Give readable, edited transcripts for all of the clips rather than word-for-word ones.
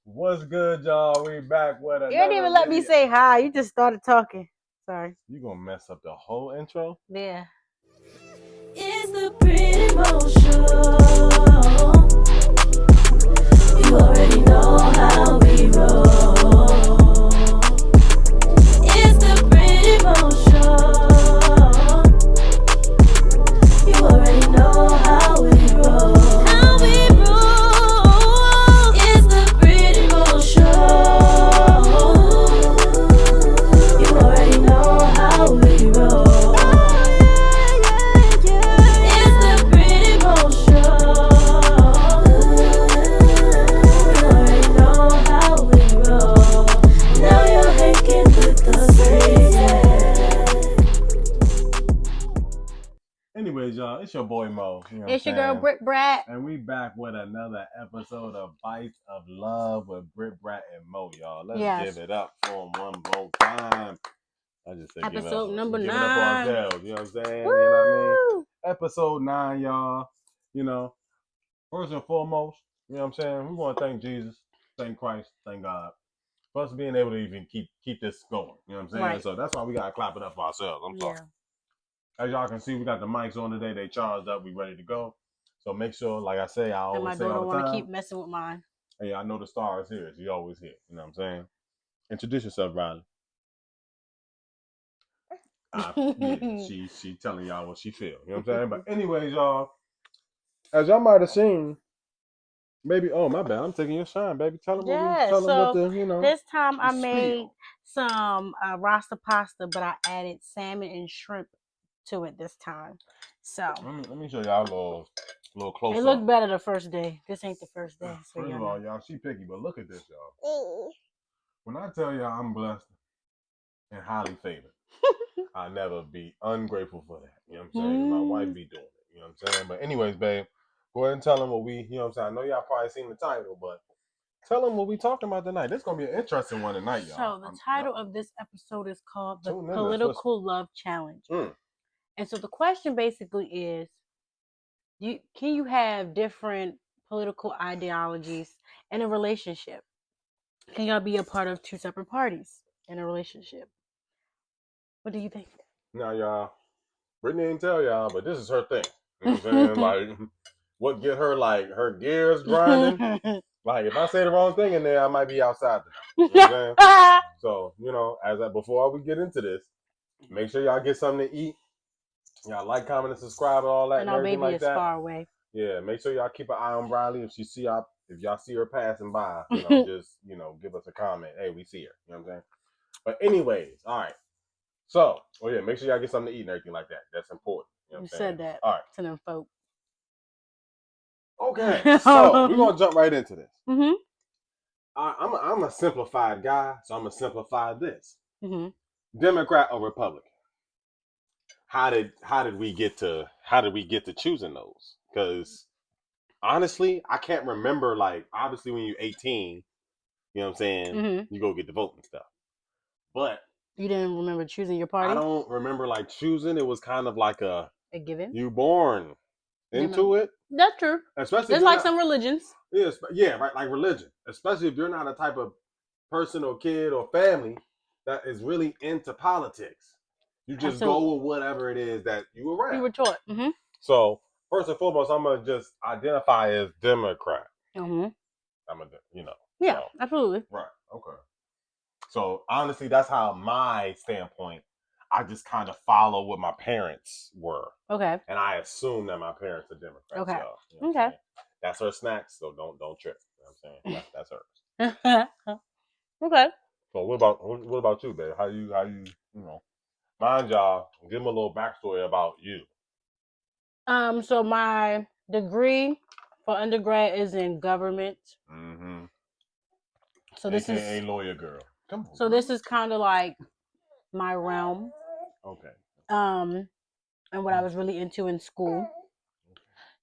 What's good, y'all? We back with You didn't another even let me video. say hi. You just started talking. Sorry. You gonna mess up the whole intro? Yeah. It's the pretty motion. You already know how we roll. It's the pretty motion. You already know how we roll. How we roll. It's the pretty motion. You already know how we roll. It's the pretty motion. You already know how we roll. Now you're hanging with us, Anyways, y'all, it's your boy Mo. You know what It's I'm your girl saying? Brick Brat. And we back with another episode of Bites of Love with Brit Brat and Mo, y'all. Let's Yes. give it up for them one more time. I just said Episode number give it up for 9. ourselves. You know what I'm saying? Woo! You know what I mean? Episode 9, y'all. You know, first and foremost, you know what I'm saying? We want to thank Jesus, thank Christ, thank God for us being able to even keep this going. You know what I'm saying? Right. So that's why we gotta clap it up for ourselves. I'm sorry. Yeah. As y'all can see, we got the mics on today. They charged up. We ready to go. So make sure, like I say, I And my always say daughter all the want to time. keep messing with mine. Hey, I know the star is here. She always here. You know what I'm saying? Introduce yourself, Riley. Yeah, she telling y'all what she feel. You know what I'm saying? But anyways, y'all, as y'all might have seen, maybe. Oh my bad, I'm taking your shine, baby. Tell them Yeah. tell them what So the this time I the made spiel. some rasta pasta, but I added salmon and shrimp to it this time. So Let me show y'all a little close it up. looked better the first day. This ain't the first day. So First of all, y'all, she picky, but look at this, y'all. When I tell y'all I'm blessed and highly favored, I'll never be ungrateful for that. You know what I'm saying? My wife be doing it. You know what I'm saying? But anyways, babe, go ahead and tell them what we, you know what I'm saying? I know y'all probably seen the title, but tell them what we talking about tonight. This is going to be an interesting one tonight, y'all. So the title of this episode is called The Tune in, Political Love Challenge. And so the question basically is, can you have different political ideologies in a relationship? Can y'all be a part of two separate parties in a relationship? What do you think? Now, y'all, Brittany didn't tell y'all, but this is her thing. You know what I'm saying? Like, what get her, like, her gears grinding? Like, if I say the wrong thing in there, I might be outside the house. You know what I'm saying? So, you know, before we get into this, make sure y'all get something to eat. Y'all like, comment, and subscribe and all that And and our everything baby like is that. far away. Yeah, make sure y'all keep an eye on Briley. If y'all see her passing by, you know, just, you know, give us a comment. Hey, we see her. You know what I'm saying? But anyways, all right. So, yeah, make sure y'all get something to eat and everything like that. That's important. You know what I'm saying? Said that all right. to them folk. Okay, so we're gonna jump right into this. Mm-hmm. I'm a simplified guy, so I'm gonna simplify this. Mm-hmm. Democrat or Republican? How did we get to choosing those? Because honestly, I can't remember. Like, obviously, when you're 18, you know what I'm saying, you go get the vote and stuff. But you didn't remember choosing your party? I don't remember like choosing. It was kind of like a given. You born into it. That's true. Especially it's like some religions. Yes, yeah, right. Like religion, especially if you're not a type of person or kid or family that is really into politics. You just go with whatever it is that you around. You were taught. Mm-hmm. So first and foremost, I'm gonna just identify as Democrat. Mm-hmm. I'm gonna, you know. Yeah, so, absolutely. Right. Okay. So honestly, that's how my standpoint. I just kind of follow what my parents were. Okay. And I assume that my parents are Democrats. Okay. So, you know okay. That's her snacks, so don't trip. You know what I'm saying? That's hers. Okay. So what about you, babe? How you mind y'all, give them a little backstory about you. So my degree for undergrad is in government. Mm-hmm. So this AKA is lawyer girl. Come on. So this is kind of like my realm. Okay. And what I was really into in school.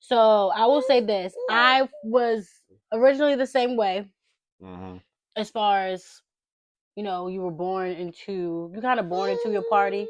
So I will say this: I was originally the same way. Mm-hmm. As far as you were kind of born into your party.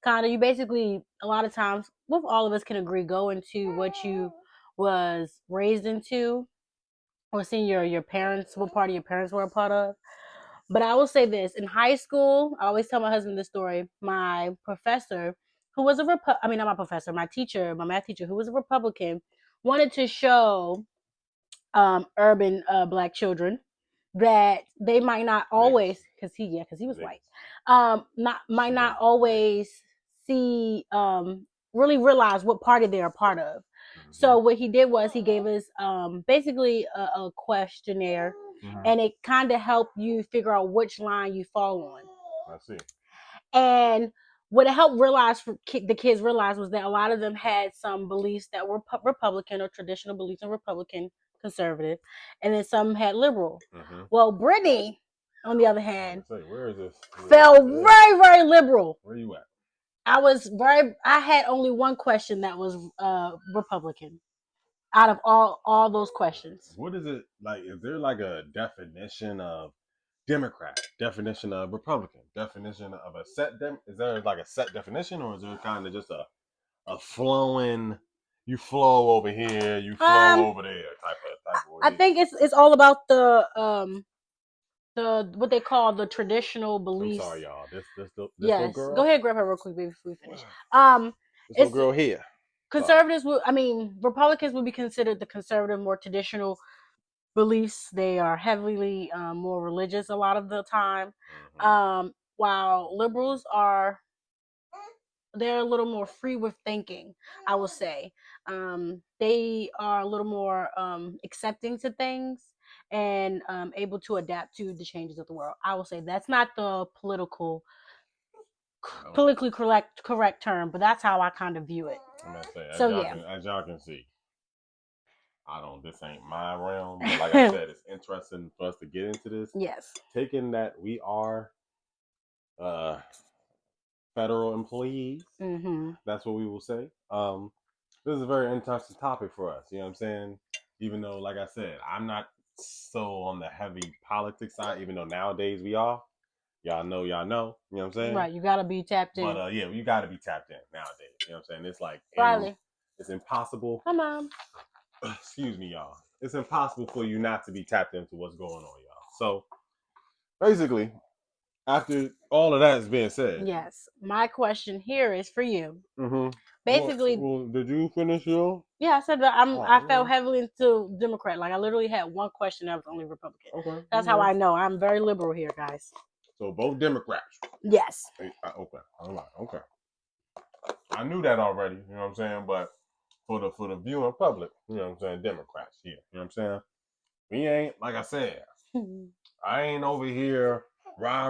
You basically, a lot of times, with all of us can agree, go into what you was raised into. or seeing your parents, what party your parents were a part of. But I will say this: in high school, I always tell my husband this story. My professor, who was I mean, not my professor, my teacher, my math teacher, who was a Republican, wanted to show urban black children that they might not always, because he was white, might not always see really realize what party they're a part of. So what he did was he gave us basically a questionnaire, and it kind of helped you figure out which line you fall on. I see. And what it helped the kids realize was that a lot of them had some beliefs that were Republican or traditional beliefs in Republican, conservative, and then some had liberal. Well, Brittany, on the other hand, where is this? fell very, very liberal. Where you at? I had only one question that was Republican out of all those questions. What is it like? Is there like a definition of Democrat, definition of Republican, definition of a set? Is there like a set definition, or is there kind of just a flowing? You flow over here, you flow over there type of. I think it's all about the what they call the traditional beliefs. I'm sorry, y'all. This yes. little girl. Go ahead, grab her real quick before we finish. This little girl here. Conservatives Republicans would be considered the conservative, more traditional beliefs. They are heavily more religious a lot of the time. While liberals they're a little more free with thinking, I will say. They are a little more accepting to things and able to adapt to the changes of the world. I will say that's not the politically correct term, but that's how I kind of view it. I'm gonna say, so as y'all can see, this ain't my realm, but like I said, it's interesting for us to get into this. Yes. Taking that we are federal employees, that's what we will say. This is a very interesting topic for us, you know what I'm saying? Even though, like I said, I'm not so on the heavy politics side, even though nowadays we are. Y'all know, you know what I'm saying? Right, you gotta be tapped in. But yeah, you gotta be tapped in nowadays. You know what I'm saying? It's like it's impossible. Hi, Mom. Excuse me, y'all. It's impossible for you not to be tapped into what's going on, y'all. So basically, after all of that is being said, yes, my question here is for you. Basically, well, did you finish your? Yeah, I said that I fell heavily into Democrat. Like I literally had one question that was only Republican. Okay, that's how I know I'm very liberal here, guys. So both Democrats. Yes. Okay. All right. Okay. I knew that already. You know what I'm saying? But for the viewing public, you know what I'm saying? Democrats here. You know what I'm saying? We ain't, like I said, I ain't over here rah.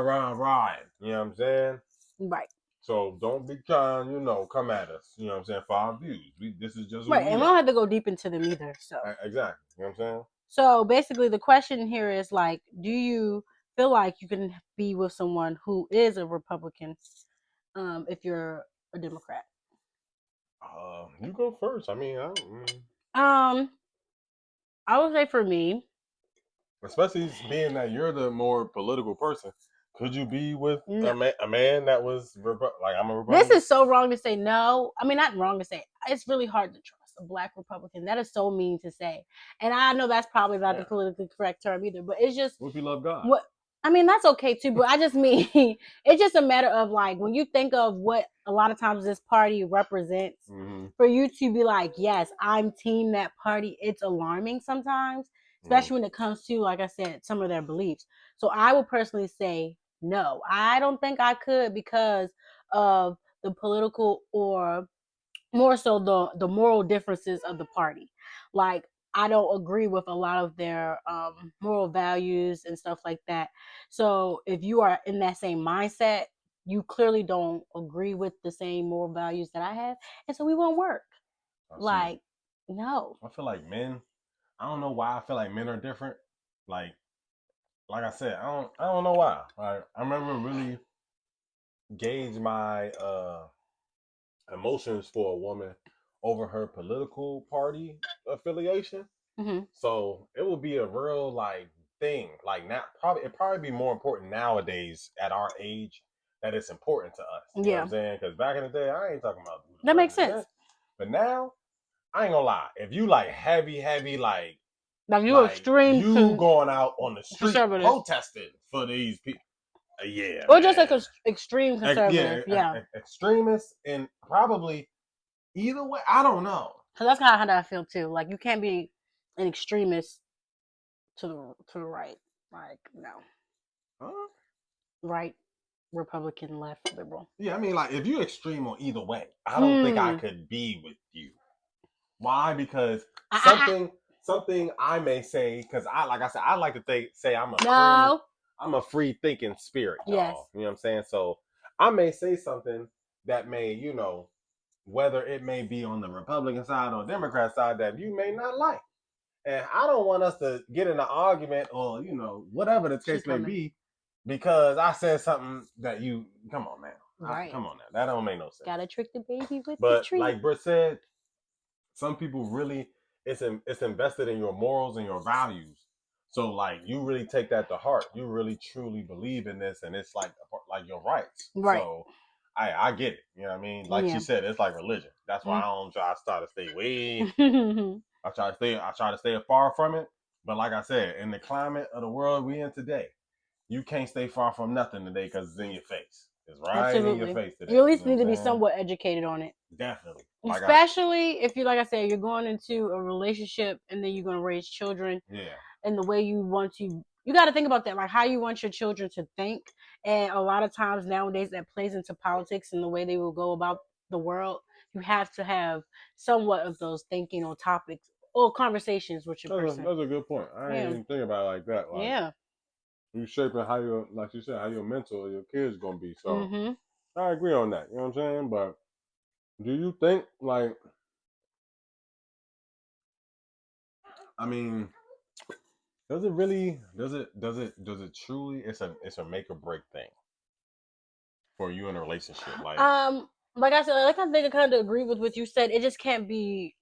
You know what I'm saying? Right. So don't be trying, come at us. You know what I'm saying? For our views. This is just right, and we don't have to go deep into them either. So exactly. You know what I'm saying? So basically, the question here is like, do you feel like you can be with someone who is a Republican, if you're a Democrat? You go first. I mean, I would say for me, especially being that you're the more political person, could you be with a man that was like I'm a Republican? This is so wrong to say no. I mean, not wrong to say. It's really hard to trust a black Republican. That is so mean to say. And I know that's probably not the politically correct term either, but it's just. What if you love God? What I mean, that's okay too, but I just mean it's just a matter of like when you think of what a lot of times this party represents, for you to be like, yes, I'm team that party. It's alarming sometimes, especially when it comes to, like I said, some of their beliefs. So I would personally say no. I don't think I could because of the political or more so the moral differences of the party. Like I don't agree with a lot of their moral values and stuff like that. So if you are in that same mindset, you clearly don't agree with the same moral values that I have, and so we won't work. Like, no. I feel like men. I don't know why I feel like men are different. Like I said, I don't know why. Like I remember really gauge my emotions for a woman over her political party affiliation. So it would be a real like thing. Like now, it'd probably be more important nowadays at our age that it's important to us. You know what I'm saying? Because back in the day, I ain't talking about that makes sense. But now, I ain't gonna lie. If you like heavy like Like you extreme you going out on the street conservative. protesting for these people. Yeah. Or man. just like extreme conservative. Yeah. Extremists and probably either way. I don't know. So that's kind of how I feel too. Like you can't be an extremist to the right. Like no. Huh? Right, Republican, left, liberal. Yeah, I mean, like if you're extreme on either way, I don't think I could be with you. Why? Because something I may say, because I like to say I'm a free thinking spirit, y'all. Yes. You know what I'm saying? So I may say something that may, whether it may be on the Republican side or Democrat side that you may not like. And I don't want us to get in an argument or, whatever the case may be, because I said something that come on, man. Right. Come on now. That don't make no sense. Gotta trick the baby with the treat. Like Britt said, some people really, it's invested in your morals and your values. So like you really take that to heart. You really truly believe in this, and it's like your rights. Right. So I get it. You know what I mean? Like she said, it's like religion. That's why I don't try to stay away. I try to stay far from it. But like I said, in the climate of the world we in today, you can't stay far from nothing today because it's in your face. It's right in your face today. You at least need to be somewhat educated on it. Definitely. Especially if you, like I said, you're going into a relationship and then you're going to raise children. Yeah. And the way you want to, you got to think about that, like how you want your children to think. And a lot of times nowadays that plays into politics and the way they will go about the world. You have to have somewhat of those thinking on topics or conversations with your person. That's a good point. I ain't even think about it like that. Like, you shaping how your, like you said, how your mental your kids gonna be. So I agree on that. You know what I'm saying? But do you think like, I mean, does it truly? It's a make or break thing for you in a relationship. Like I said, I think I kind of agree with what you said. It just can't be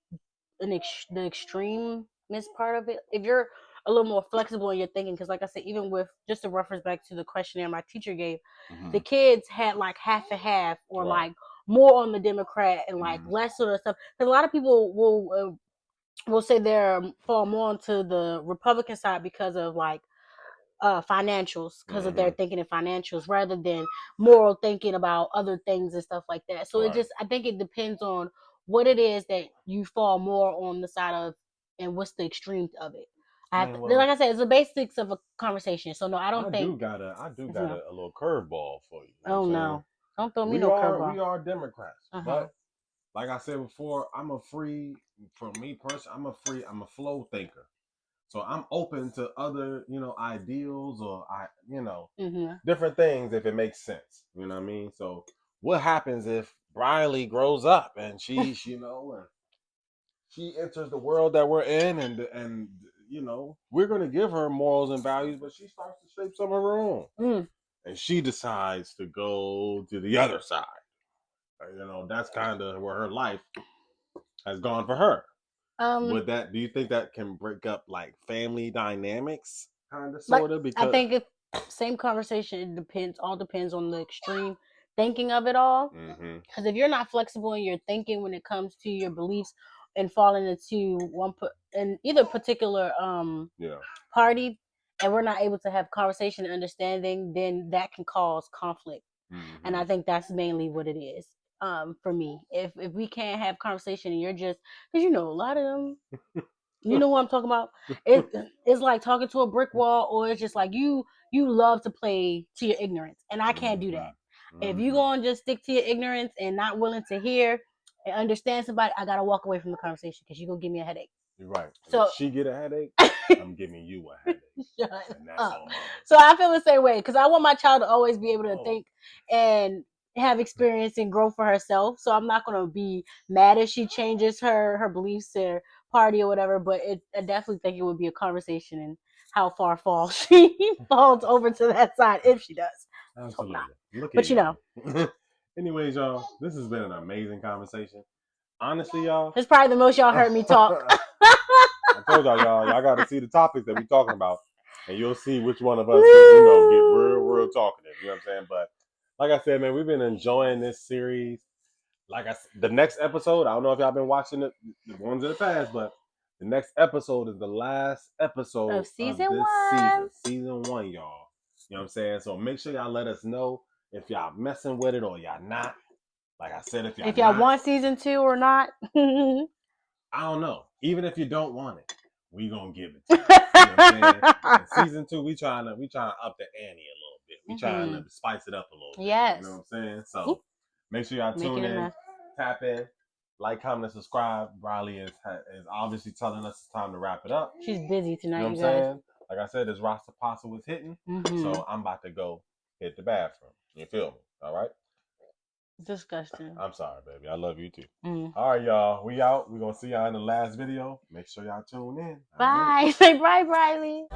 the extremeness part of it. If you're a little more flexible in your thinking, because like I said, even with just to reference back to the questionnaire my teacher gave, the kids had like half and half, or like more on the Democrat and like less sort of stuff. Because a lot of people will say they're fall more onto the Republican side because of like financials, because of their thinking in financials rather than moral thinking about other things and stuff like that. So I think it depends on what it is that you fall more on the side of and what's the extreme of it. Like I said, it's the basics of a conversation. So no, I do got a little curveball for you. Oh no, don't throw me no curveball. We are Democrats, but like I said before, I'm a flow thinker. So I'm open to other, ideals or different things if it makes sense. You know what I mean? So what happens if Briley grows up and she's, and she enters the world that we're in and we're gonna give her morals and values, but she starts to shape some of her own. And she decides to go to the other side. That's kind of where her life has gone for her. Do you think that can break up like family dynamics, kind of, sort of? Because I think same conversation. It all depends on the extreme thinking of it all. Because if you're not flexible in your thinking when it comes to your beliefs and falling into either particular party, and we're not able to have conversation and understanding, then that can cause conflict. And I think that's mainly what it is. For me, if we can't have conversation and you're just, because a lot of them, you know what I'm talking about. It's like talking to a brick wall, or it's just like you love to play to your ignorance, and I can't do that. If you gonna just stick to your ignorance and not willing to hear and understand somebody, I gotta walk away from the conversation because you're gonna give me a headache. You're right. So if she get a headache, I'm giving you a headache. Shut up. So I feel the same way because I want my child to always be able to think and have experience and grow for herself. So I'm not gonna be mad if she changes her beliefs or party or whatever. But I definitely think it would be a conversation and how far she falls over to that side if she does. Absolutely. But Anyways, y'all, this has been an amazing conversation. Honestly, y'all, it's probably the most y'all heard me talk. I told y'all got to see the topics that we're talking about, and you'll see which one of us, get real talkative. You know what I'm saying? But like I said, man, we've been enjoying this series. Like the next episode, I don't know if y'all been watching the ones in the past, but The next episode is the last episode of season this 1. Season 1, y'all. You know what I'm saying? So make sure y'all let us know if y'all messing with it or y'all not. Like I said, if y'all want season 2 or not. I don't know. Even if you don't want it, we gonna give it to you. You know what I'm saying? Season 2, we trying to up the ante a little bit. We trying to spice it up a little bit. Yes. You know what I'm saying? So make sure y'all tune in, tap in, like, comment, and subscribe. Riley is obviously telling us it's time to wrap it up. She's busy tonight, you know what I'm saying? Like I said, this roster apostle was hitting. So I'm about to go hit the bathroom. You feel me? All right? Disgusting. I'm sorry, baby. I love you too. All right, y'all. We out. We're going to see y'all in the last video. Make sure y'all tune in. Bye. Say bye, Riley.